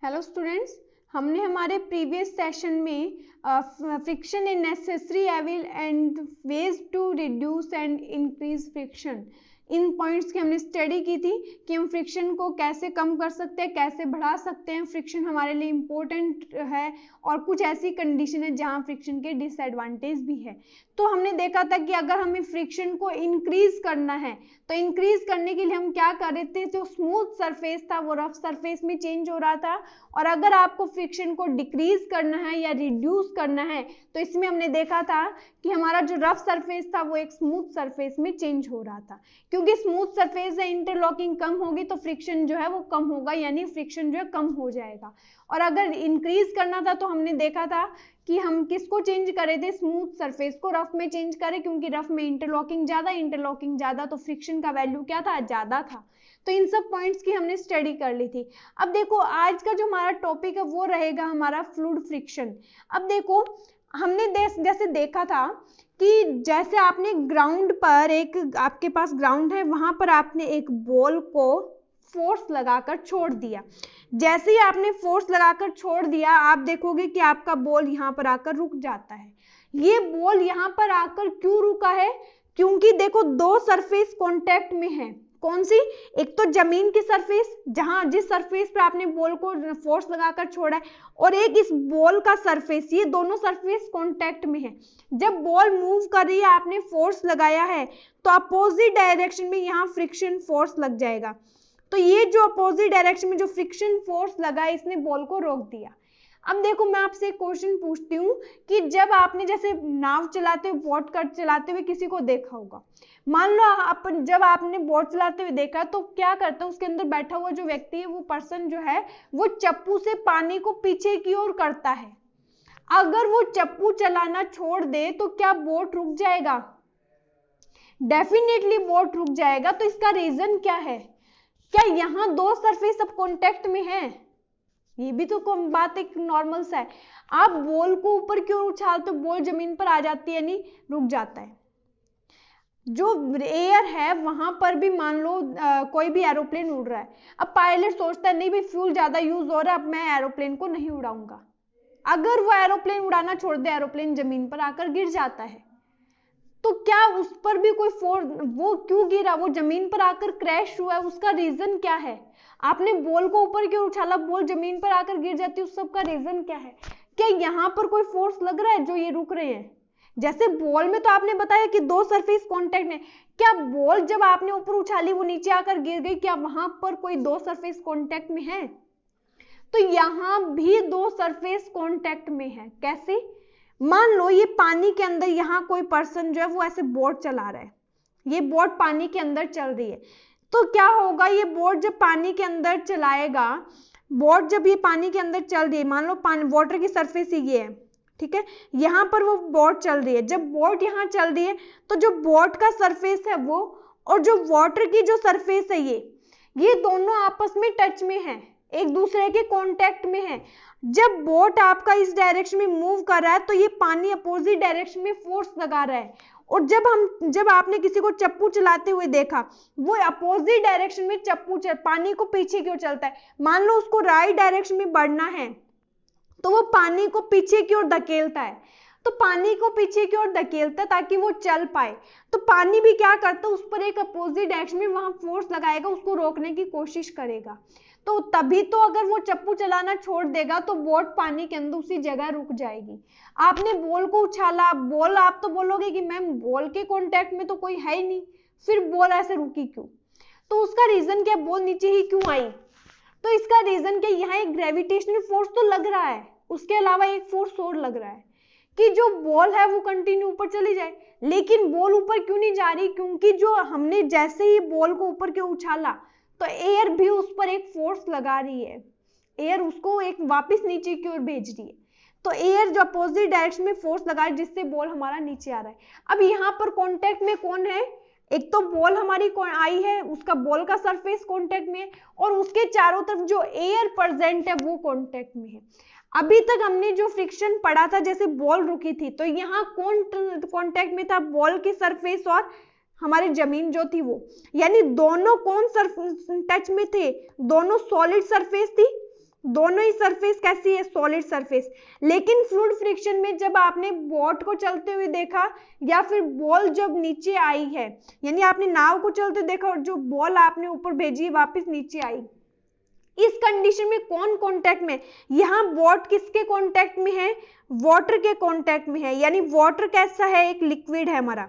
Hello students, हमने हमारे previous session में friction in necessary evil and ways to reduce and increase friction, in points की हमने study की थी कि हम फ्रिक्शन को कैसे कम कर सकते हैं, कैसे बढ़ा सकते हैं। फ्रिक्शन हमारे लिए इम्पोर्टेंट है और कुछ ऐसी कंडीशन है जहां फ्रिक्शन के डिसएडवांटेज भी है। तो हमने देखा था कि अगर हमें फ्रिक्शन को इंक्रीज करना है तो इंक्रीज करने के लिए हम क्या कर रहे थे, जो स्मूथ सरफेस था वो रफ सरफेस में चेंज हो रहा था, और अगर आपको फ्रिक्शन को डिक्रीज करना है या रिड्यूस करना है तो इसमें हमने देखा था कि हमारा जो रफ सरफेस था वो एक स्मूथ सरफेस में चेंज हो रहा था। क्योंकि स्मूथ सरफेस से इंटरलॉकिंग कम होगी तो फ्रिक्शन जो है वो कम होगा, यानी फ्रिक्शन जो है कम हो जाएगा। और अगर इंक्रीज करना था तो हमने देखा था कि हम किसको चेंज करे थे, स्मूथ सरफेस को रफ में चेंज करें, क्योंकि रफ में इंटरलॉकिंग ज्यादा तो फ्रिक्शन का वैल्यू क्या था, ज्यादा था। तो इन सब पॉइंट्स की हमने स्टडी कर ली थी। अब देखो आज का जो हमारा टॉपिक है वो रहेगा हमारा फ्लूइड फ्रिक्शन। अब देखो हमने जैसे देखा था कि जैसे आपने ग्राउंड पर एक आपके पास ग्राउंड है, वहां पर आपने एक बॉल को फोर्स लगाकर छोड़ दिया। जैसे ही आपने फोर्स लगाकर छोड़ दिया, आप देखोगे कि आपका बॉल यहाँ पर आकर रुक जाता है। ये बॉल यहाँ पर आकर क्यों रुका है? क्योंकि देखो दो सरफेस कांटेक्ट में है। कौन सी? एक तो जमीन की सरफेस, जहां जिस सरफेस पर आपने बॉल को फोर्स लगाकर छोड़ा है, और एक इस बॉल का सरफेस, ये दोनों सरफेस कांटेक्ट में है। जब बॉल मूव कर रही है, आपने फोर्स लगाया है तो अपोजिट डायरेक्शन में यहाँ फ्रिक्शन फोर्स लग जाएगा। तो ये जो अपोजिट डायरेक्शन में जो फ्रिक्शन फोर्स लगा है, इसने बॉल को रोक दिया। अब देखो मैं आपसे एक क्वेश्चन पूछती हूँ कि जब आपने जैसे नाव चलाते हुए, बोट कर चलाते हुए किसी को देखा होगा, मान लो जब आपने बोट चलाते हुए देखा तो क्या करता है, उसके अंदर बैठा हुआ जो व्यक्ति है, वो पर्सन जो है वो चप्पू से पानी को पीछे की ओर करता है। अगर वो चप्पू चलाना छोड़ दे तो क्या बोट रुक जाएगा? डेफिनेटली बोट रुक जाएगा। तो इसका रीजन क्या है? क्या यहाँ दो सरफेस अब कांटेक्ट में है? ये भी तो बात एक नॉर्मल सा है। आप बॉल को ऊपर क्यों उछालते हो, बॉल जमीन पर आ जाती है, यानी रुक जाता है। जो एयर है वहां पर भी मान लो कोई भी एरोप्लेन उड़ रहा है, अब पायलट सोचता है नहीं भाई फ्यूल ज्यादा यूज हो रहा है, अब मैं एरोप्लेन को नहीं उड़ाऊंगा। अगर वो एरोप्लेन उड़ाना छोड़ दे, एरोप्लेन जमीन पर आकर गिर जाता है, तो क्या उस पर भी कोई फोर्स, वो क्यों गिरा, वो जमीन पर आकर क्रैश हुआ है, उसका रीजन क्या है? आपने बॉल को ऊपर क्यों उछाला, बॉल जमीन पर आकर गिर जाती है, उस सब का रीजन क्या है? क्या यहाँ पर कोई फोर्स लग रहा है जो ये रुक रहे हैं? जैसे बॉल में तो आपने बताया कि दो सरफेस कांटेक्ट में, क्या बॉल जब आपने ऊपर उछाली वो नीचे आकर गिर गई, क्या वहां पर कोई दो सरफेस कांटेक्ट में है? तो यहां भी दो सरफेस कांटेक्ट में है। कैसे? मान लो ये पानी के अंदर, यहाँ कोई पर्सन जो है वो ऐसे बोट चला रहा है, ये बोट पानी के अंदर चल रही है, तो क्या होगा, ये बोट जब पानी के अंदर चलाएगा, बोट जब ये पानी के अंदर चल रही है, मान लो पानी वाटर की सरफेस ये है, ठीक है, यहाँ पर वो बोट चल रही है। जब बोट यहाँ चल रही है तो जो बोट का सरफेस है वो और जो वाटर की जो सरफेस है ये दोनों आपस में टच में है, एक दूसरे के कांटेक्ट में है। जब बोट आपका इस डायरेक्शन में मूव कर रहा है तो ये पानी अपोजिट डायरेक्शन में फोर्स लगा रहा है, और जब आपने किसी को चप्पू चलाते हुए देखा, वो अपोजिट डायरेक्शन में पानी को पीछे क्यों चलता है, मान लो उसको राइट डायरेक्शन में बढ़ना है तो वो पानी को पीछे की ओर धकेलता है, तो पानी को पीछे की ओर धकेलता है ताकि वो चल पाए। तो पानी भी क्या करता है, उस पर एक अपोजिट डायरेक्शन में वहां फोर्स लगाएगा, उसको रोकने की कोशिश करेगा। तो तभी तो अगर वो चप्पू चलाना छोड़ देगा तो बोट पानी के अंदर उसी जगह रुक जाएगी। आपने बॉल को उछाला, बॉल, आप तो बोलोगे कि मैम बॉल के कांटेक्ट में तो कोई है ही नहीं, फिर बॉल ऐसे रुकी क्यों? तो उसका रीजन क्या, बॉल नीचे ही क्यों आई? तो इसका रीजन क्या, यहाँ एक ग्रेविटेशनल फोर्स तो लग रहा है, उसके अलावा एक फोर्स और लग रहा है कि जो बॉल है वो कंटिन्यू ऊपर चली जाए। लेकिन बॉल ऊपर क्यों नहीं जा रही? क्योंकि जो हमने जैसे ही बॉल को ऊपर क्यों उछाला तो एयर भी उस पर एक फोर्स लगा रही है, एयर उसको एक वापस नीचे की ओर भेज रही है। तो एयर जो अपोजिट डायरेक्शन में फोर्स लगा रही है जिससे बॉल हमारा नीचे आ रहा है। अब यहाँ पर कांटेक्ट में कौन है? एक तो बॉल हमारी आई है, उसका बॉल का सरफेस कांटेक्ट में है, और उसके चारों तरफ जो एयर प्रेजेंट है वो कांटेक्ट में है। अभी तक हमने जो फ्रिक्शन पढ़ा था, जैसे बॉल रुकी थी तो यहाँ कौन कांटेक्ट में था, बॉल की सरफेस और हमारी जमीन जो थी वो, यानी दोनों कौन टच में थे, दोनों सॉलिड सरफेस थी। दोनों ही सरफेस कैसी है, सॉलिड सरफेस। लेकिन फ्लूइड फ्रिक्शन में जब आपने बोट को चलते हुए देखा या फिर बॉल जब नीचे आई है, यानी आपने नाव को चलते देखा और जो बॉल आपने ऊपर भेजी वापस नीचे आई, इस कंडीशन में कौन कांटेक्ट में, यहाँ बोट किसके कांटेक्ट में है, वाटर के कांटेक्ट में है, यानी वाटर कैसा है, एक लिक्विड है हमारा।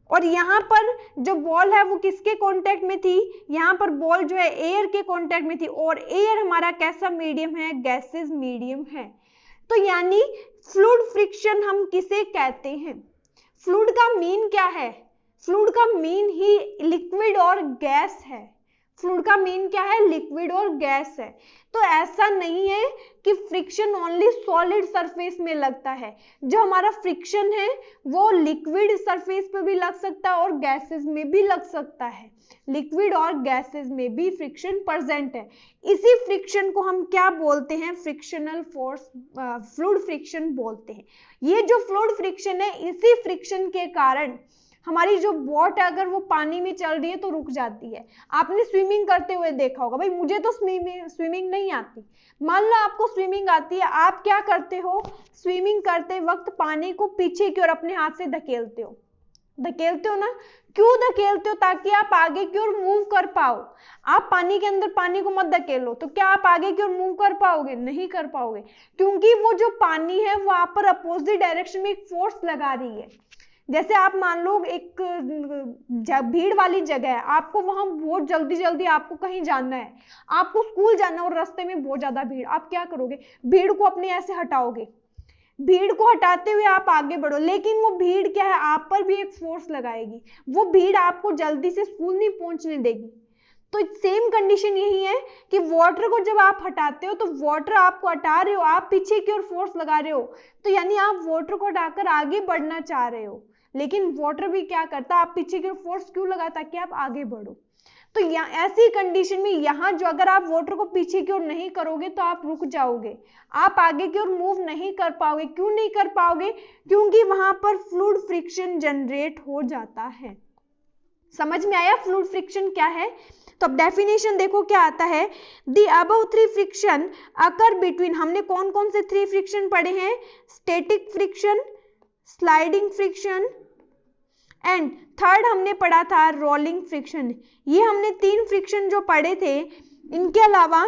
और यहाँ पर जो बॉल है वो किसके कांटेक्ट में थी, यहाँ पर बॉल जो है एयर के कांटेक्ट में थी, और एयर हमारा कैसा मीडियम है, गैसेस मीडियम है। तो यानी फ्लूइड फ्रिक्शन हम किसे कहते हैं, फ्लूइड का मीन क्या है, फ्लूइड का मीन ही लिक्विड और गैस है। फ्लूइड का मीन क्या है, लिक्विड और गैस है। तो ऐसा नहीं है कि फ्रिक्शन ओनली सॉलिड सरफेस में लगता है, जो हमारा फ्रिक्शन है वो लिक्विड सरफेस पे भी लग सकता है और गैसेस में भी लग सकता है। लिक्विड और गैसेस में भी फ्रिक्शन प्रेजेंट है। इसी फ्रिक्शन को हम क्या बोलते हैं, फ्रिक्शनल फोर्स, फ्लूइड फ्रिक्शन बोलते हैं। ये जो फ्लूइड फ्रिक्शन है, इसी फ्रिक्शन के कारण हमारी जो बोट है अगर वो पानी में चल रही है तो रुक जाती है। आपने स्विमिंग करते हुए देखा होगा, भाई मुझे तो स्विमिंग नहीं आती, मान लो आपको स्विमिंग आती है, आप क्या करते हो, स्विमिंग करते वक्त पानी को पीछे की ओर अपने हाथ से धकेलते हो, धकेलते हो ना, क्यों धकेलते हो, ताकि आप आगे की ओर मूव कर पाओ। आप पानी के अंदर पानी को मत धकेलो तो क्या आप आगे की ओर मूव कर पाओगे, नहीं कर पाओगे, क्योंकि वो जो पानी है वो आप पर अपोजिट डायरेक्शन में एक फोर्स लगा रही है। जैसे आप मान लो एक भीड़ वाली जगह है, आपको वहां बहुत जल्दी जल्दी आपको कहीं जाना है, आपको स्कूल जाना है और रास्ते में बहुत ज्यादा भीड़, आप क्या करोगे, भीड़ को अपने ऐसे हटाओगे, भीड़ को हटाते हुए आप आगे बढ़ो, लेकिन वो भीड़ क्या है, आप पर भी एक फोर्स लगाएगी, वो भीड़ आपको जल्दी से स्कूल नहीं पहुंचने देगी। तो सेम कंडीशन यही है कि वाटर को जब आप हटाते हो तो वाटर आपको हटा रहे हो, आप पीछे की ओर फोर्स लगा रहे हो, तो यानी आप वाटर को हटाकर आगे बढ़ना चाह रहे हो, लेकिन वाटर भी क्या करता है, आप पीछे की ओर फोर्स क्यों लगाता है, कि आप आगे बढ़ो। तो ऐसी कंडीशन में यहाँ जो अगर आप वाटर को पीछे की ओर नहीं करोगे तो आप रुक जाओगे, आप आगे की ओर मूव नहीं कर पाओगे। क्यों नहीं कर पाओगे, क्योंकि वहां पर फ्लूइड फ्रिक्शन जनरेट हो जाता है। समझ में आया फ्लूइड फ्रिक्शन क्या है। तो अब डेफिनेशन देखो क्या आता है, the above three friction occur between, हमने कौन कौन से थ्री फ्रिक्शन पढ़े हैं, static friction, sliding friction and third हमने पढ़ा था रोलिंग फ्रिक्शन। ये हमने तीन फ्रिक्शन जो पढ़े थे, इनके अलावा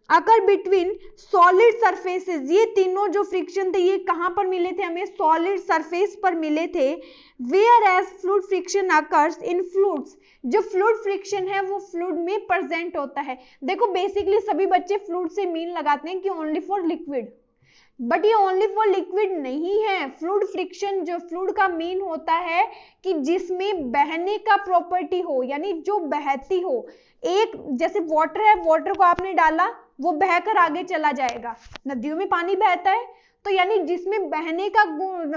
अकर बिटवीन सॉलिड सरफेसेस, ये तीनों जो फ्रिक्शन थे ये कहां पर मिले थे, हमें सॉलिड सरफेस पर मिले थे। Where as fluid friction occurs in fluids, जो फ्लूइड फ्रिक्शन है वो फ्लूइड में प्रेजेंट होता है। देखो बेसिकली सभी बच्चे फ्लूइड से मीन लगाते हैं कि ओनली फॉर लिक्विड, बट ये ओनली फॉर लिक्विड नहीं है। फ्लूइड फ्रिक्शन, जो फ्लूइड का मीन होता है कि जिसमें बहने का प्रॉपर्टी हो, यानी जो बहती हो। एक जैसे वाटर है, वाटर को आपने डाला वो बहकर आगे चला जाएगा, नदियों में पानी बहता है, तो यानी जिसमें बहने का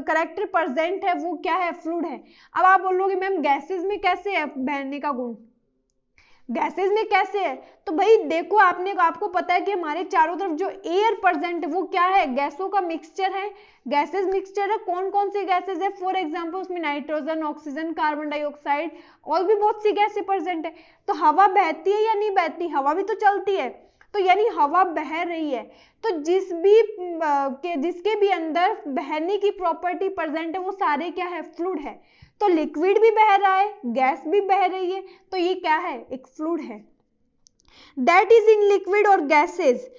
करेक्टर प्रेजेंट है वो क्या है, फ्लूइड है। अब आप बोलोगे मैम गैसेस में कैसे है बहने का गुण, गैसेस में कैसे है, तो भाई देखो आपको पता है कि हमारे चारों तरफ जो एयर प्रेजेंट है वो क्या है, गैसों का मिक्सचर है, गैसेस मिक्सचर है। कौन कौन सी गैसेस है, फॉर एग्जांपल उसमें नाइट्रोजन, ऑक्सीजन, कार्बन डाइऑक्साइड और भी बहुत सी गैसें प्रेजेंट है। तो हवा बहती है या नहीं बहती, हवा भी तो चलती है, तो यानी हवा बह रही है। तो जिसके भी अंदर बहने की प्रॉपर्टी प्रेजेंट है वो सारे क्या है, फ्लूइड है। तो लिक्विड भी बह रहा है, गैस भी बह रही है, तो ये क्या है, एक फ्लूइड है। दैट इज इन लिक्विड और गैसेज,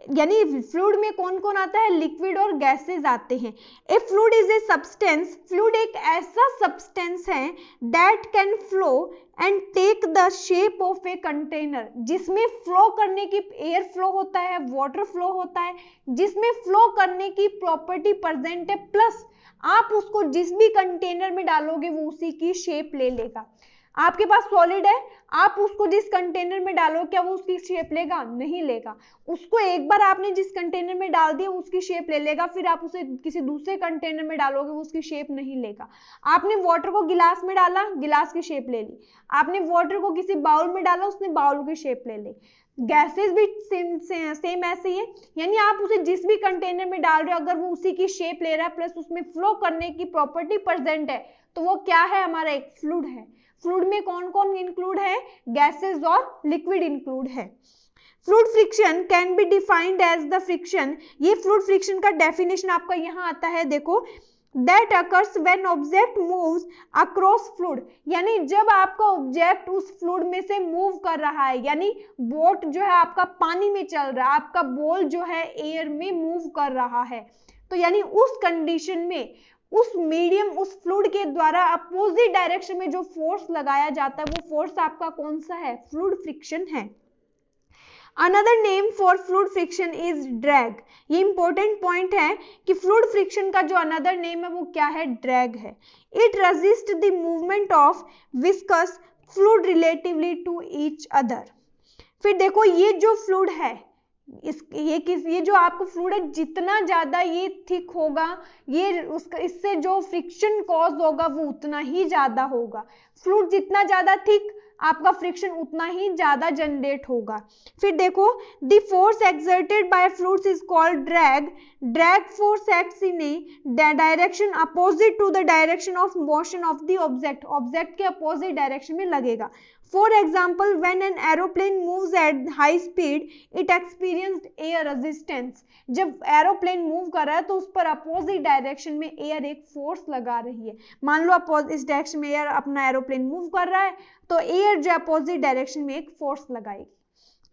यानी फ्लूइड में कौन कौन आता है, लिक्विड और गैसेज आते हैं। A fluid is a substance, fluid एक ऐसा सब्सटेंस है that can flow and take the shape of a container, जिसमें फ्लो करने की, एयर फ्लो होता है, वाटर फ्लो होता है, जिसमें फ्लो करने की प्रॉपर्टी प्रेजेंट है, प्लस आप उसको जिस भी कंटेनर में डालोगे वो उसी की शेप ले लेगा। आपके पास सॉलिड है, आप उसको जिस कंटेनर में डालो क्या वो उसकी शेप लेगा, नहीं लेगा। उसको एक बार आपने जिस कंटेनर में डाल दिया उसकी शेप ले लेगा, फिर आप उसे किसी दूसरे कंटेनर में डालोगे वो उसकी शेप नहीं लेगा। आपने वाटर को गिलास में डाला, गिलास की शेप ले ली, आपने वाटर को किसी बाउल में डाला, उसने बाउल की शेप ले ली। गैसेस भी सेम ऐसे ही है, यानी आप उसे जिस भी कंटेनर में डाल रहे हो अगर वो उसी की शेप ले रहा है प्लस उसमें फ्लो करने की प्रॉपर्टी प्रेजेंट है तो वो क्या है, हमारा एक फ्लूइड है। फ्लूइड में कौन कौन इंक्लूड है, गैसेस और लिक्विड इंक्लूड है। Fluid friction can be defined as the friction, ये फ्लूइड फ्रिक्शन का डेफिनेशन आपका यहाँ आता है, देखो, that occurs when object moves across fluid, यानी जब आपका ऑब्जेक्ट उस फ्लूइड में से मूव कर रहा है, यानी बोट जो है आपका पानी में चल रहा है, आपका बॉल जो है एयर में मूव कर रहा है, तो यानी उस कंडीशन में उस मीडियम, उस फ्लूइड के द्वारा अपोजिट डायरेक्शन में जो फोर्स लगाया जाता है वो फोर्स आपका कौन सा है, फ्लूइड फ्रिक्शन है। Another name for fluid friction is drag, ये इंपॉर्टेंट पॉइंट है कि फ्लूइड फ्रिक्शन का जो अनदर नेम है वो क्या है, ड्रैग है। It resist the movement of viscous fluid relatively to each other. फिर देखो ये जो फ्लूइड है, ये जो आपको फ्लूइड है, जितना ज्यादा ये थिक होगा, ये उसका इससे जो फ्रिक्शन कॉज होगा वो उतना ही ज्यादा होगा। फ्लूइड जितना ज्यादा थिक, आपका फ्रिक्शन उतना ही ज्यादा जनरेट होगा। फिर देखो, the force exerted by fluids is called drag. Drag force acts in a direction opposite to the direction of motion of the object, object के अपोजिट डायरेक्शन में लगेगा। For example, when an aeroplane moves at high speed, it experienced air resistance. जब aeroplane move कर रहा है तो उस पर अपोजिट डायरेक्शन में एयर एक फोर्स लगा रही है। मान लो इस डायरेक्शन में एयर, अपना एरोप्लेन मूव कर रहा है तो एयर जो अपोजिट डायरेक्शन में एक फोर्स लगाएगी।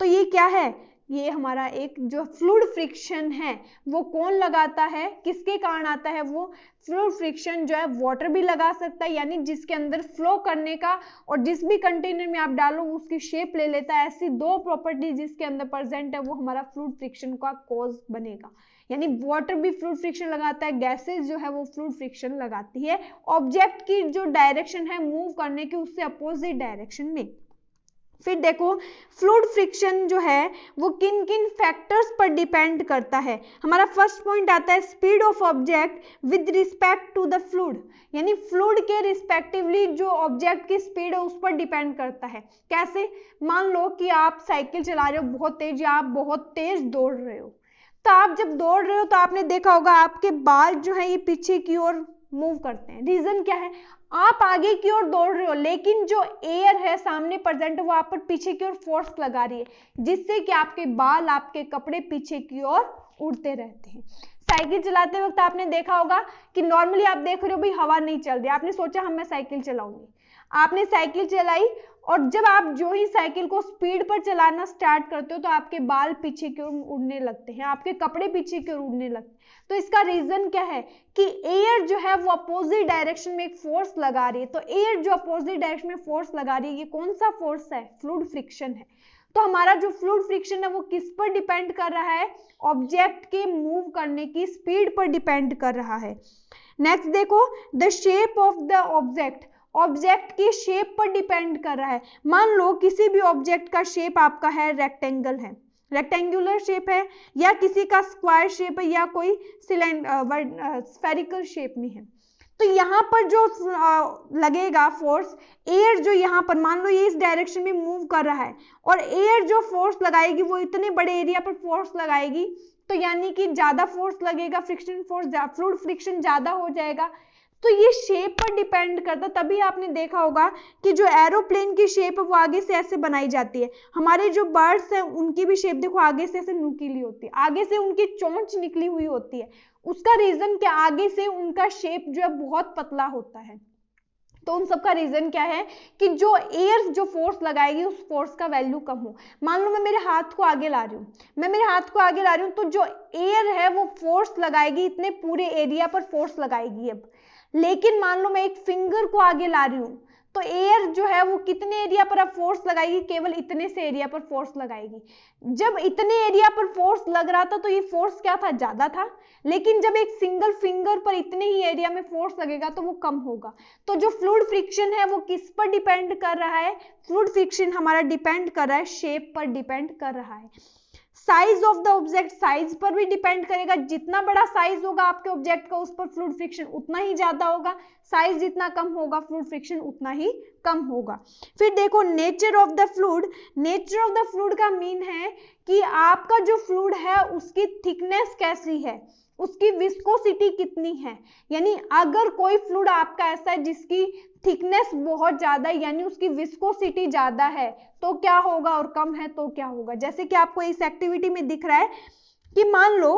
तो ये क्या है, ये हमारा एक जो फ्लूइड फ्रिक्शन है वो कौन लगाता है, किसके कारण आता है, वो फ्लूइड फ्रिक्शन जो है वाटर भी लगा सकता है, यानी जिसके अंदर फ्लो करने का और जिस भी कंटेनर में आप डालो उसकी शेप ले लेता है, ऐसी दो प्रॉपर्टी जिसके अंदर प्रेजेंट है वो हमारा फ्लूइड फ्रिक्शन का कॉज बनेगा। यानी वाटर भी फ्लूइड फ्रिक्शन लगाता है, गैसेस जो है वो फ्लूइड फ्रिक्शन लगाती है ऑब्जेक्ट की जो डायरेक्शन है मूव करने की उससे अपोजिट डायरेक्शन में। फिर देखो, फ्लूइड फ्रिक्शन जो है वो किन किन फैक्टर्स पर डिपेंड करता है। हमारा फर्स्ट पॉइंट आता है speed of object with respect to the fluid, यानी फ्लूइड के रिस्पेक्टिवली जो ऑब्जेक्ट की स्पीड है उस पर डिपेंड करता है। कैसे, मान लो कि आप साइकिल चला रहे हो बहुत तेज, या आप बहुत तेज दौड़ रहे हो, तो आप जब दौड़ रहे हो तो आपने देखा होगा आपके बाल जो है ये पीछे की ओर मूव करते हैं। रीजन क्या है, आप आगे की ओर दौड़ रहे हो लेकिन जो एयर है सामने प्रेजेंट है वो आप पर पीछे की ओर फोर्स लगा रही है, जिससे कि आपके बाल, आपके कपड़े पीछे की ओर उड़ते रहते हैं। साइकिल चलाते वक्त आपने देखा होगा कि नॉर्मली आप देख रहे हो भाई हवा नहीं चल रही, आपने सोचा मैं साइकिल चलाऊंगी, आपने साइकिल चलाई और जब आप जो ही साइकिल को स्पीड पर चलाना स्टार्ट करते हो तो आपके बाल पीछे की ओर उड़ने लगते हैं, आपके कपड़े पीछे की ओर उड़ने लगते हैं। तो इसका रीजन क्या है कि एयर जो है वो अपोजिट डायरेक्शन में एक फोर्स लगा रही है। तो एयर जो अपोजिट डायरेक्शन में फोर्स लगा रही है, ये कौन सा फोर्स है, फ्लूइड फ्रिक्शन है। तो हमारा जो फ्लूइड फ्रिक्शन है वो किस पर डिपेंड कर रहा है, ऑब्जेक्ट के मूव करने की स्पीड पर डिपेंड कर रहा है। नेक्स्ट देखो, the shape of the object, object की शेप पर डिपेंड कर रहा है। मान लो किसी भी ऑब्जेक्ट का शेप आपका है रेक्टेंगल है, रेक्टेंगुलर शेप है, या किसी का स्क्वायर शेप है, या कोई स्फेरिकल शेप में है, तो यहाँ पर जो लगेगा फोर्स, एयर जो यहाँ पर मान लो ये इस डायरेक्शन में मूव कर रहा है और एयर जो फोर्स लगाएगी वो इतने बड़े एरिया पर फोर्स लगाएगी, तो यानी कि ज्यादा फोर्स लगेगा, फ्रिक्शन फोर्स, फ्लूइड फ्रिक्शन ज्यादा हो जाएगा। तो ये शेप पर डिपेंड करता, तभी आपने देखा होगा कि जो एरोप्लेन की शेप है वो आगे से ऐसे बनाई जाती है। हमारे जो बर्ड्स हैं उनकी भी शेप देखो आगे से ऐसे नुकीली होती है, आगे से उनकी चोंच निकली हुई होती है। उसका रीजन क्या, आगे से उनका शेप जो है बहुत पतला होता है। तो उन सब का रीजन क्या है कि जो एयर जो फोर्स लगाएगी उस फोर्स का वैल्यू कम हो। मान लो मैं मेरे हाथ को आगे ला रही हूँ, तो जो एयर है वो फोर्स लगाएगी, इतने पूरे एरिया पर फोर्स लगाएगी। अब लेकिन मान लो मैं एक फिंगर को आगे ला रही हूँ तो एयर जो है वो कितने एरिया पर अब फोर्स लगाएगी, केवल इतने से एरिया पर फोर्स लगाएगी। जब इतने एरिया पर फोर्स लग रहा था तो ये फोर्स क्या था, ज्यादा था, लेकिन जब एक सिंगल फिंगर पर इतने ही एरिया में फोर्स लगेगा तो वो कम होगा। तो जो फ्लूइड फ्रिक्शन है वो किस पर डिपेंड कर रहा है, फ्लूइड फ्रिक्शन हमारा डिपेंड कर रहा है शेप पर डिपेंड कर रहा है। Size of the object, size पर भी डिपेंड करेगा, जितना बड़ा साइज होगा आपके ऑब्जेक्ट का उस पर फ्लूइड फ्रिक्शन उतना ही ज्यादा होगा, साइज जितना कम होगा फ्लूइड फ्रिक्शन उतना ही कम होगा। फिर देखो nature of the fluid, nature of the fluid का मीन है कि आपका जो फ्लूइड है उसकी थिकनेस कैसी है, उसकी विस्कोसिटी कितनी है। यानी अगर कोई फ्लूइड आपका ऐसा है जिसकी थिकनेस बहुत ज्यादा है, यानी उसकी विस्कोसिटी ज्यादा है, तो क्या होगा, और कम है तो क्या होगा। जैसे कि आपको इस एक्टिविटी में दिख रहा है कि मान लो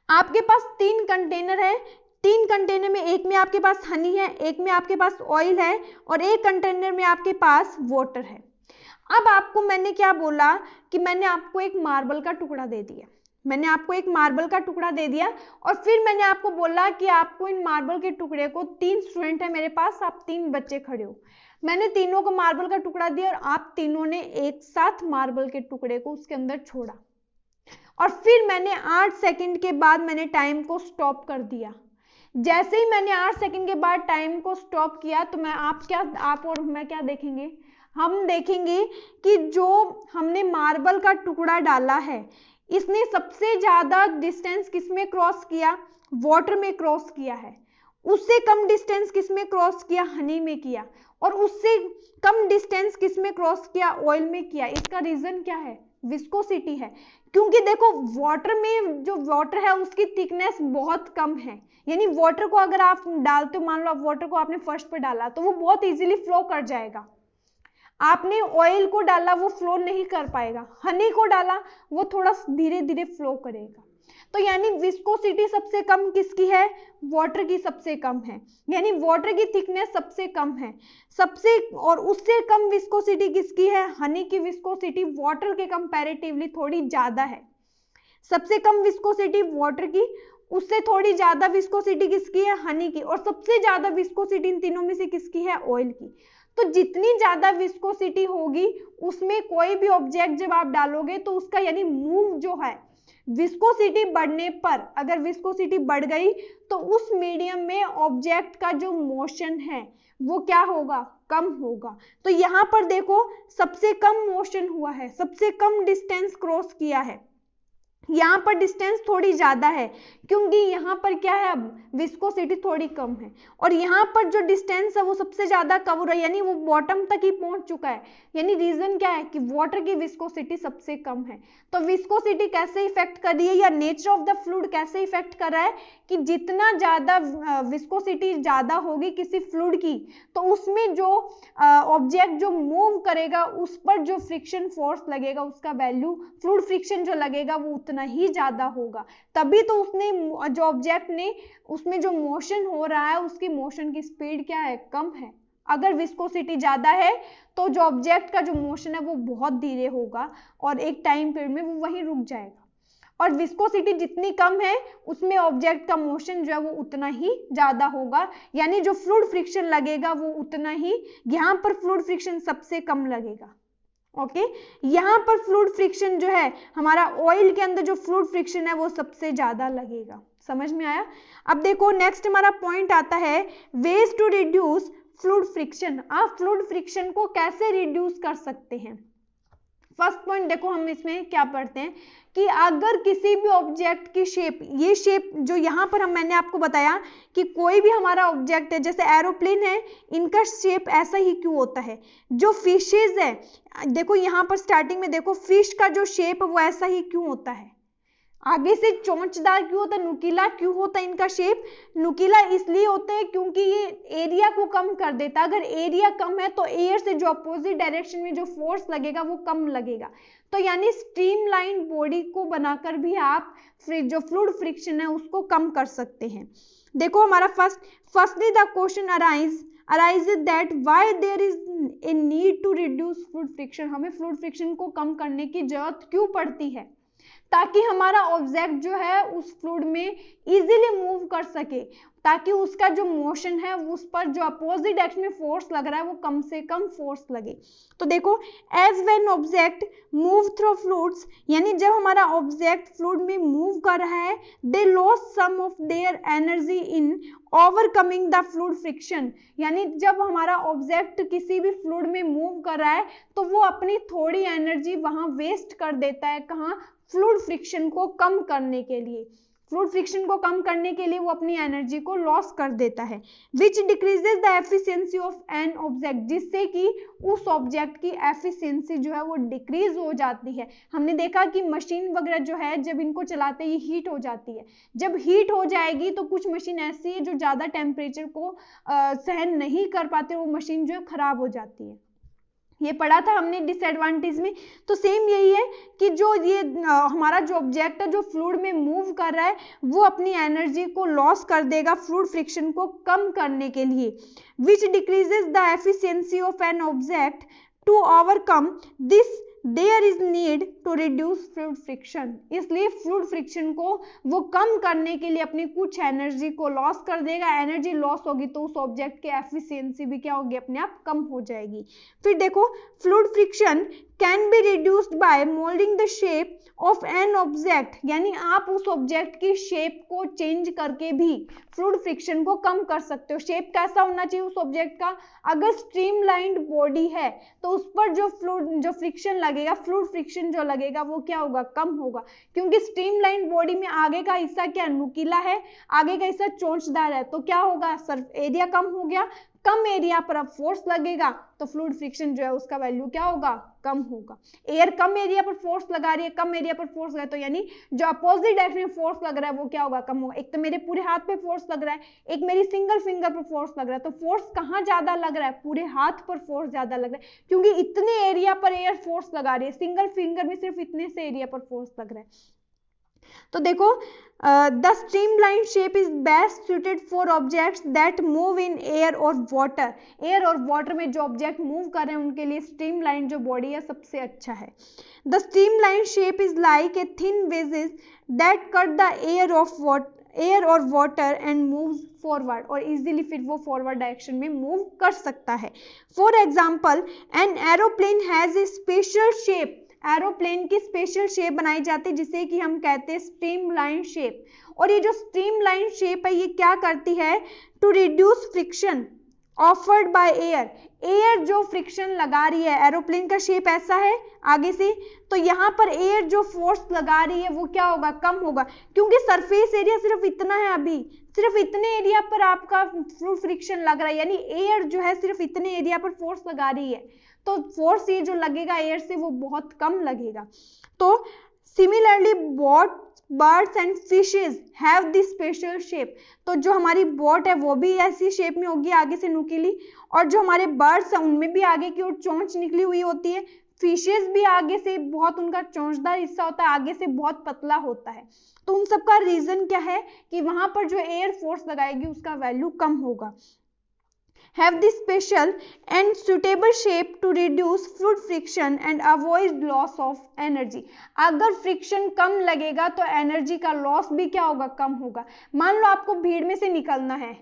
आपके पास 3 कंटेनर है, 3 कंटेनर में एक में आपके पास हनी है, एक में आपके पास ऑयल है, और एक कंटेनर में आपके पास वाटर है। अब आपको मैंने क्या बोला कि मैंने आपको एक मार्बल का टुकड़ा दे दिया, मैंने आपको एक मार्बल का टुकड़ा दे दिया, और फिर मैंने आपको बोला कि आपको इन मार्बल के टुकड़े को, 3 स्टूडेंट है मेरे पास, आप 3 बच्चे खड़े हो, मैंने तीनों को मार्बल का टुकड़ा दिया और आप तीनों ने एक साथ मार्बल के टुकड़े को उसके अंदर छोड़ा, और फिर मैंने 8 सेकंड के बाद मैंने टाइम को स्टॉप कर दिया। जैसे ही मैंने 8 सेकंड के बाद टाइम को स्टॉप किया तो आप और मैं क्या देखेंगे, हम देखेंगे कि जो हमने मार्बल का टुकड़ा डाला है इसने सबसे ज्यादा डिस्टेंस किसमें क्रॉस किया, वाटर में क्रॉस किया है। उससे कम डिस्टेंस किसमें क्रॉस किया, हनी में किया, और उससे कम डिस्टेंस किसमें क्रॉस किया, ऑयल में किया। इसका रीजन क्या है, विस्कोसिटी है। क्योंकि देखो वाटर में जो वाटर है उसकी थिकनेस बहुत कम है, यानी वाटर को अगर आप डालते हो, मान लो आप वाटर को आपने फर्स्ट पे डाला तो वो बहुत इजीली फ्लो कर जाएगा। आपने ऑयल को डाला वो फ्लो नहीं कर पाएगा, हनी को डाला वो थोड़ा धीरे धीरे फ्लो करेगा। तो यानी विस्कोसिटी सबसे कम किसकी है, वाटर की सबसे कम है, यानी वाटर की थिकनेस सबसे कम है सबसे, और उससे कम विस्कोसिटी किसकी है, हनी की विस्कोसिटी वाटर के कंपैरेटिवली थोड़ी ज्यादा है। सबसे कम विस्कोसिटी वाटर की, उससे थोड़ी ज्यादा विस्कोसिटी किसकी है, हनी की, और सबसे ज्यादा विस्कोसिटी इन तीनों में से किसकी है, ऑयल की। तो जितनी ज्यादा विस्कोसिटी होगी उसमें कोई भी ऑब्जेक्ट जब आप डालोगे तो उसका यानी मूव जो है, विस्कोसिटी बढ़ने पर, अगर विस्कोसिटी बढ़ गई तो उस मीडियम में ऑब्जेक्ट का जो मोशन है वो क्या होगा, कम होगा। तो यहां पर देखो सबसे कम मोशन हुआ है, सबसे कम डिस्टेंस क्रॉस किया है, यहाँ पर डिस्टेंस थोड़ी ज्यादा है क्योंकि यहाँ पर क्या है, अब विस्कोसिटी थोड़ी कम है, और यहाँ पर जो डिस्टेंस है वो सबसे ज्यादा कवर है, यानी वो बॉटम तक ही पहुंच चुका है। यानी रीजन क्या है कि वाटर की विस्कोसिटी सबसे कम है। तो विस्कोसिटी कैसे इफेक्ट कर रही है, या नेचर ऑफ द फ्लूइड कैसे इफेक्ट कर रहा है कि जितना ज्यादा विस्कोसिटी ज्यादा होगी किसी फ्लूइड की तो उसमें जो ऑब्जेक्ट जो मूव करेगा उस पर जो फ्रिक्शन फोर्स लगेगा उसका वैल्यू, फ्लूइड फ्रिक्शन जो लगेगा वो उतना ही ज्यादा होगा। तभी तो उसने जो ऑब्जेक्ट ने उसमें जो मोशन हो रहा है उसकी मोशन की स्पीड क्या है, कम है। अगर विस्कोसिटी ज्यादा है तो जो ऑब्जेक्ट का जो मोशन है वो बहुत धीरे होगा और एक टाइम पीरियड में वो वहीं रुक जाएगा, और विस्कोसिटी जितनी कम है उसमें ऑब्जेक्ट का मोशन जो है वो उतना ही ज्यादा होगा, यानी जो फ्लूइड फ्रिक्शन लगेगा वो उतना ही, यहां पर फ्लूइड फ्रिक्शन सबसे कम लगेगा। ओके यहाँ पर फ्लूइड फ्रिक्शन जो है हमारा ऑयल के अंदर जो फ्लूइड फ्रिक्शन है वो सबसे ज्यादा लगेगा। समझ में आया। अब देखो नेक्स्ट हमारा पॉइंट आता है ways to reduce fluid friction. आप फ्लूइड फ्रिक्शन को कैसे रिड्यूस कर सकते हैं। फर्स्ट पॉइंट देखो हम इसमें क्या पढ़ते हैं कि अगर किसी भी ऑब्जेक्ट की शेप, ये शेप जो यहाँ पर मैंने आपको बताया कि कोई भी हमारा ऑब्जेक्ट है जैसे एरोप्लेन है, इनका शेप ऐसा ही क्यों होता है। जो फिशेज है देखो यहाँ पर स्टार्टिंग में देखो फिश का जो शेप है वो ऐसा ही क्यों होता है, आगे से चोंचदार क्यों होता है, नुकीला क्यों होता है इनका शेप। नुकीला इसलिए होता है क्योंकि ये एरिया को कम कर देता है। अगर एरिया कम है तो एयर से जो अपोजिट डायरेक्शन में जो फोर्स लगेगा वो कम लगेगा। तो यानी स्ट्रीमलाइन बॉडी को बनाकर भी आप जो फ्लूइड फ्रिक्शन है उसको कम कर सकते हैं। देखो हमारा firstly the question arises that why there is a need to reduce fluid friction। हमें फ्लूइड फ्रिक्शन को कम करने की जरूरत क्यों पड़ती है, ताकि हमारा ऑब्जेक्ट जो है उस फ्लूइड में इजीली मूव कर सके, ताकि उसका जो मोशन है उस पर जो अपोजिट डायरेक्शन में फोर्स लग रहा है वो कम से कम फोर्स लगे। तो देखो as when object move through fluids, यानी जब हमारा ऑब्जेक्ट फ्लूइड में मूव कर रहा है they lose some of their energy in overcoming the fluid friction. यानी जब हमारा ऑब्जेक्ट किसी भी फ्लूइड में मूव कर रहा है तो वो अपनी थोड़ी एनर्जी वहां वेस्ट कर देता है, कहाँ, फ्लूइड फ्रिक्शन को कम करने के लिए। फ्लूइड फ्रिक्शन को कम करने के लिए वो अपनी एनर्जी को लॉस कर देता है। विच decreases the efficiency of an object, जिससे कि उस ऑब्जेक्ट की एफिशिएंसी जो है वो डिक्रीज हो जाती है। हमने देखा कि मशीन वगैरह जो है जब इनको चलाते ही हीट हो जाती है, जब हीट हो जाएगी तो कुछ मशीन ऐसी है जो ज्यादा टेम्परेचर को सहन नहीं कर पाते, वो मशीन जो है खराब हो जाती है। ये पढ़ा था हमने डिसएडवांटेज में। तो सेम यही है कि जो ये हमारा जो ऑब्जेक्ट है जो फ्लूइड में मूव कर रहा है वो अपनी एनर्जी को लॉस कर देगा फ्लूइड फ्रिक्शन को कम करने के लिए। Which decreases the efficiency of an object to overcome this there is need to reduce fluid friction. इसलिए फ्लूइड फ्रिक्शन को वो कम करने के लिए अपनी कुछ एनर्जी को लॉस कर देगा। एनर्जी लॉस होगी तो उस ऑब्जेक्ट की एफिशिएंसी भी क्या होगी, अपने आप कम हो जाएगी। फिर देखो, fluid friction can be reduced by moulding the shape of an object, यानी आप उस ऑब्जेक्ट की शेप को चेंज करके भी फ्लूइड फ्रिक्शन को कम कर सकते हो। शेप कैसा होना चाहिए उस ऑब्जेक्ट का, अगर स्ट्रीमलाइंड बॉडी है तो उस पर जो फ्रिक्शन लगेगा, फ्लूइड फ्रिक्शन जो लगेगा वो क्या होगा, कम होगा, क्योंकि स्ट्रीमलाइंड बॉडी में आगे का हिस्सा क्या नुकीला है, आगे का हिस्सा चोंचदार है, तो क्या होगा, सरफ एरिया कम हो गया। कम एरिया पर अब फोर्स लगेगा तो फ्लूइड फ्रिक्शन जो है उसका वैल्यू क्या होगा, कम होगा। एयर कम एरिया पर फोर्स लगा रही है, कम एरिया पर फोर्स लगा, तो यानी जो अपोजिट डायरेक्शन में फोर्स लग रहा है वो क्या होगा, कम होगा। एक तो मेरे पूरे हाथ पे फोर्स लग रहा है, एक मेरी सिंगल फिंगर पर फोर्स लग रहा है, तो फोर्स कहाँ ज्यादा लग रहा है, पूरे हाथ पर फोर्स ज्यादा लग रहा है, क्योंकि इतने एरिया पर एयर फोर्स लगा रही है। सिंगल फिंगर में सिर्फ इतने से एरिया पर फोर्स लग रहा है। तो देखो, the streamline shape is best suited for objects that move in air और वाटर। एयर और वाटर में जो ऑब्जेक्ट मूव कर रहे हैं उनके लिए स्ट्रीमलाइन जो बॉडी है सबसे अच्छा है। The streamline shape is like a thin wages that cut the air और वाटर एंड मूव फॉरवर्ड, और इजीली फिर वो फॉरवर्ड डायरेक्शन में मूव कर सकता है। For example, an aeroplane has a special shape, aeroplane की स्पेशल शेप बनाई जाती है जिसे कि हम कहते हैं स्ट्रीमलाइन शेप। और ये जो स्ट्रीमलाइन शेप है ये क्या करती है, to reduce friction offered by air. Air जो फ्रिक्शन लगा रही है, एरोप्लेन का शेप ऐसा है आगे से, तो यहाँ पर एयर जो फोर्स लगा रही है वो क्या होगा, कम होगा, क्योंकि सरफेस एरिया सिर्फ इतना है, अभी सिर्फ इतने एरिया पर आपका फ्लूइड फ्रिक्शन लग रहा है, यानी एयर जो है सिर्फ इतने एरिया पर फोर्स लगा रही है, तो फोर्स ये जो लगेगा एयर से वो बहुत कम लगेगा। तो similarly birds and fishes have this special shape. तो जो हमारी बोट है वो भी ऐसी शेप में होगी, आगे से नुकीली, और जो हमारे बर्ड्स हैं उनमें भी आगे की ओर चोंच निकली हुई होती है। फिशेज भी आगे से बहुत, उनका चोंचदार हिस्सा होता है, आगे से बहुत पतला होता है। तो उन सबका रीजन क्या है कि वहां पर जो एयर फोर्स लगाएगी उसका वैल्यू कम होगा। Have this special and suitable shape to reduce fluid friction and avoid loss of energy। अगर फ्रिक्शन कम लगेगा तो एनर्जी का लॉस भी क्या होगा, कम होगा। मान लो आपको भीड़ में से निकलना है,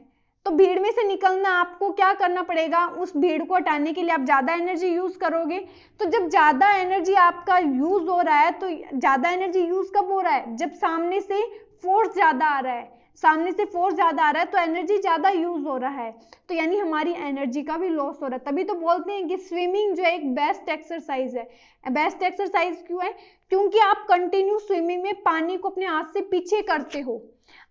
तो भीड़ में से निकलना आपको क्या करना पड़ेगा, उस भीड़ को हटाने के लिए आप ज्यादा एनर्जी यूज करोगे। तो जब ज्यादा एनर्जी आपका यूज हो रहा है, तो ज्यादा एनर्जी यूज कब हो रहा है, जब सामने से फोर्स ज्यादा आ रहा है, सामने से फोर्स ज्यादा आ रहा है तो एनर्जी ज्यादा यूज हो रहा है, तो यानी हमारी एनर्जी का भी लॉस हो रहा है। तभी तो बोलते हैं कि स्विमिंग जो है एक बेस्ट एक्सरसाइज है। बेस्ट एक्सरसाइज क्यों है, क्योंकि आप कंटिन्यू स्विमिंग में पानी को अपने हाथ से पीछे करते हो,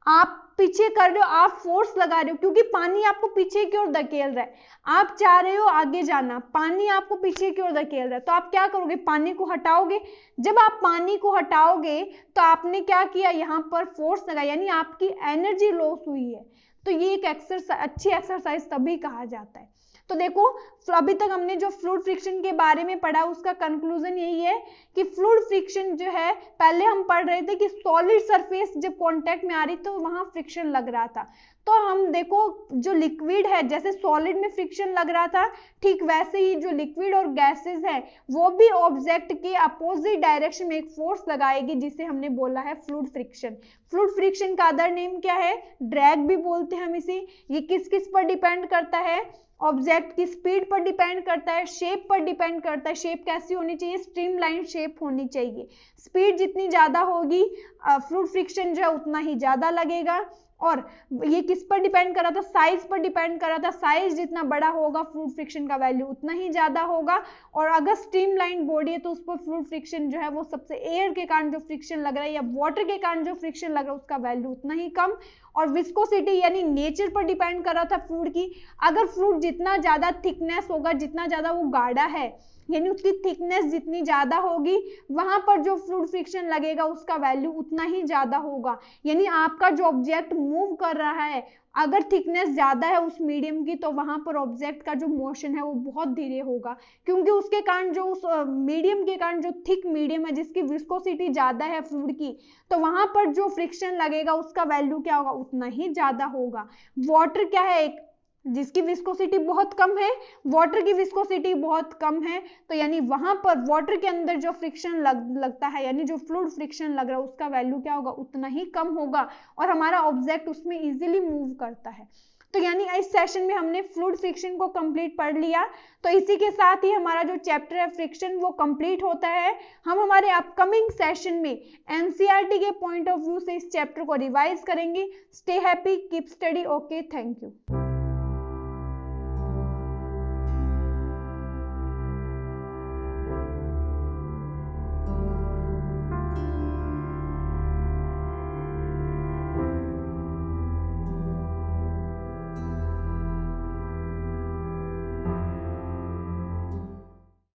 आप पीछे कर रहे हो, आप फोर्स लगा रहे हो, क्योंकि पानी आपको पीछे की ओर धकेल रहा है। आप चाह रहे हो आगे जाना, पानी आपको पीछे की ओर धकेल रहा है, तो आप क्या करोगे, पानी को हटाओगे। जब आप पानी को हटाओगे तो आपने क्या किया, यहाँ पर फोर्स लगा, यानी आपकी एनर्जी लॉस हुई है। तो ये एक अच्छी एक्सरसाइज तभी कहा जाता है। तो देखो, अभी तक हमने जो फ्लूइड फ्रिक्शन के बारे में पढ़ा उसका कंक्लूजन यही है कि फ्लूइड फ्रिक्शन जो है, पहले हम पढ़ रहे थे कि सॉलिड सरफेस जब कांटेक्ट में आ रही तो वहां फ्रिक्शन लग रहा था। तो हम देखो जो लिक्विड है, जैसे सॉलिड में फ्रिक्शन लग रहा था, ठीक वैसे ही जो लिक्विड और गैसेस है वो भी ऑब्जेक्ट के अपोजिट डायरेक्शन में एक फोर्स लगाएगी, जिसे हमने बोला है फ्लूइड फ्रिक्शन। फ्लूइड फ्रिक्शन का अदर नेम क्या है, ड्रैग भी बोलते हैं हम इसे। ये किस किस पर डिपेंड करता है, ऑब्जेक्ट की स्पीड पर डिपेंड करता है, शेप पर डिपेंड करता है। शेप कैसी होनी चाहिए, स्ट्रीमलाइन शेप होनी चाहिए। स्पीड जितनी ज्यादा होगी फ्लूइड फ्रिक्शन जो है उतना ही ज्यादा लगेगा, और ये किस पर डिपेंड कर रहा था, साइज पर डिपेंड कर रहा था। साइज जितना बड़ा होगा फ्लूइड फ्रिक्शन का वैल्यू उतना ही ज्यादा होगा, और अगर स्ट्रीमलाइन बॉडी है तो उस पर फ्लूइड फ्रिक्शन जो है वो सबसे एयर के कारण जो फ्रिक्शन लग रहा है या वाटर के कारण जो फ्रिक्शन लग रहा है उसका वैल्यू उतना ही कम। और विस्कोसिटी यानी नेचर पर डिपेंड कर रहा था फ्लूइड की। अगर फ्लूइड जितना ज्यादा थिकनेस होगा, जितना ज्यादा वो गाढ़ा है, यानी उसकी थिकनेस जितनी ज्यादा होगी, वहां पर जो फ्लूइड फ्रिक्शन लगेगा उसका वैल्यू उतना ही ज्यादा होगा। यानी आपका जो ऑब्जेक्ट मूव कर रहा है, अगर थिकनेस ज्यादा है उस मीडियम की, तो वहां पर ऑब्जेक्ट का जो मोशन है वो बहुत धीरे होगा, क्योंकि उसके कारण जो उस मीडियम के कारण जो थिक मीडियम है जिसकी विस्कोसिटी ज्यादा है फ्लूइड की, तो वहां पर जो फ्रिक्शन लगेगा उसका वैल्यू क्या होगा, उतना ही ज्यादा होगा। वाटर क्या है, एक जिसकी विस्कोसिटी बहुत कम है, वाटर की विस्कोसिटी बहुत कम है, तो यानी वहां पर वाटर के अंदर जो फ्रिक्शन लगता है, यानी जो फ्लूइड फ्रिक्शन लग रहा है उसका वैल्यू क्या होगा, उतना ही कम होगा, और हमारा ऑब्जेक्ट उसमें इजीली मूव करता है। तो यानी इस सेशन में हमने फ्लूइड फ्रिक्शन को कंप्लीट पढ़ लिया। तो इसी के साथ ही हमारा जो चैप्टर है फ्रिक्शन वो कंप्लीट होता है। हम हमारे अपकमिंग सेशन में एनसीईआरटी के पॉइंट ऑफ व्यू से इस चैप्टर को रिवाइज करेंगे। Stay happy, keep study. Okay, thank you.